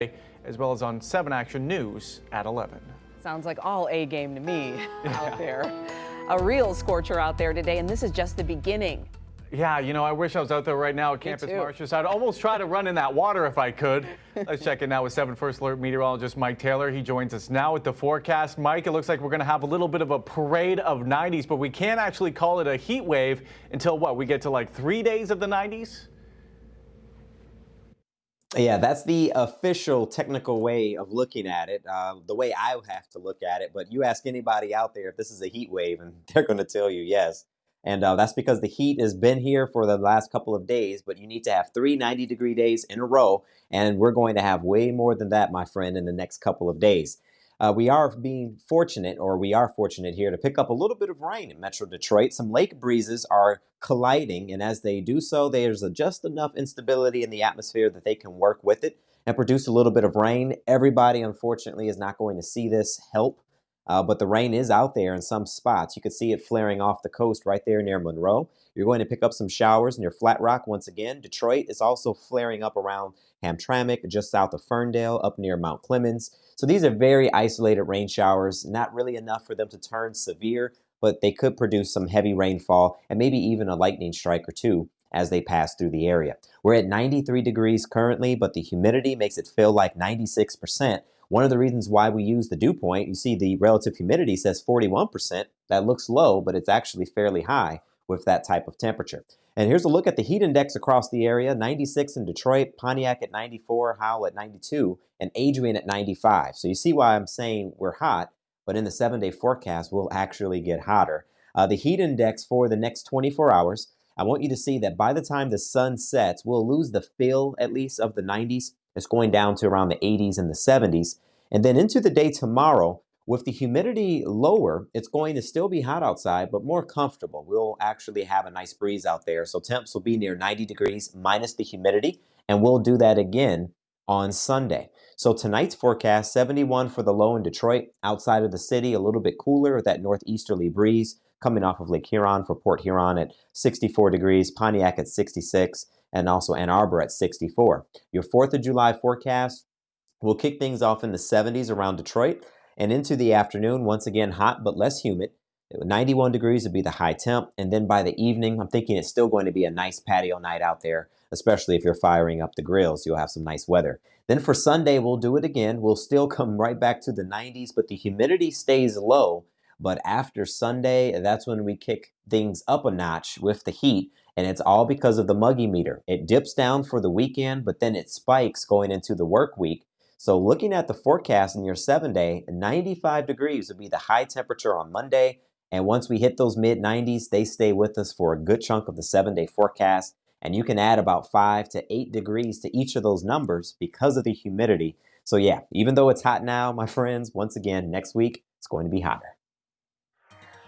as well as on 7 Action News at 11. Sounds like all A game to me out there. A real scorcher out there today, and this is just the beginning. Yeah, you know, I wish I was out there right now at Campus Martius. I'd almost try to run in that water if I could. Let's check in now with 7 First Alert meteorologist Mike Taylor. He joins us now with the forecast. Mike, it looks like we're going to have a little bit of a parade of 90s, but we can't actually call it a heat wave until what? We get to like 3 days of the 90s? Yeah, that's the official technical way of looking at it, the way I have to look at it. But you ask anybody out there if this is a heat wave, and they're going to tell you yes. And that's because the heat has been here for the last couple of days, but you need to have 3 90-degree days in a row. And we're going to have way more than that, my friend, in the next couple of days. We are fortunate here to pick up a little bit of rain in Metro Detroit. Some lake breezes are colliding, and as they do so, there's just enough instability in the atmosphere that they can work with it and produce a little bit of rain. Everybody, unfortunately, is not going to see this help, but the rain is out there in some spots. You can see it flaring off the coast right there near Monroe. You're going to pick up some showers near Flat Rock once again. Detroit is also flaring up around Hamtramck, just south of Ferndale, up near Mount Clemens. So these are very isolated rain showers, not really enough for them to turn severe, but they could produce some heavy rainfall and maybe even a lightning strike or two as they pass through the area. We're at 93 degrees currently, but the humidity makes it feel like 96%. One of the reasons why we use the dew point, you see the relative humidity says 41%. That looks low, but it's actually fairly high with that type of temperature. And here's a look at the heat index across the area. 96 in Detroit, Pontiac at 94, Howell at 92, and Adrian at 95. So you see why I'm saying we're hot, but in the 7-day forecast, we'll actually get hotter. The heat index for the next 24 hours, I want you to see that by the time the sun sets, we'll lose the feel, at least, of the 90s. It's going down to around the 80s and the 70s. And then into the day tomorrow, with the humidity lower, it's going to still be hot outside, but more comfortable. We'll actually have a nice breeze out there. So temps will be near 90 degrees minus the humidity, and we'll do that again on Sunday. So tonight's forecast, 71 for the low in Detroit. Outside of the city, a little bit cooler with that northeasterly breeze coming off of Lake Huron for Port Huron at 64 degrees, Pontiac at 66, and also Ann Arbor at 64. Your 4th of July forecast will kick things off in the 70s around Detroit. And into the afternoon, once again, hot but less humid. 91 degrees would be the high temp. And then by the evening, I'm thinking it's still going to be a nice patio night out there, especially if you're firing up the grills. You'll have some nice weather. Then for Sunday, we'll do it again. We'll still come right back to the 90s, but the humidity stays low. But after Sunday, that's when we kick things up a notch with the heat. And it's all because of the MUGGY meter. It dips down for the weekend, but then it spikes going into the work week. So looking at the forecast in your 7-day, 95 degrees would be the high temperature on Monday. And once we hit those mid-90s, they stay with us for a good chunk of the 7-day forecast. And you can add about 5 to 8 degrees to each of those numbers because of the humidity. So yeah, even though it's hot now, my friends, once again, next week, it's going to be hotter.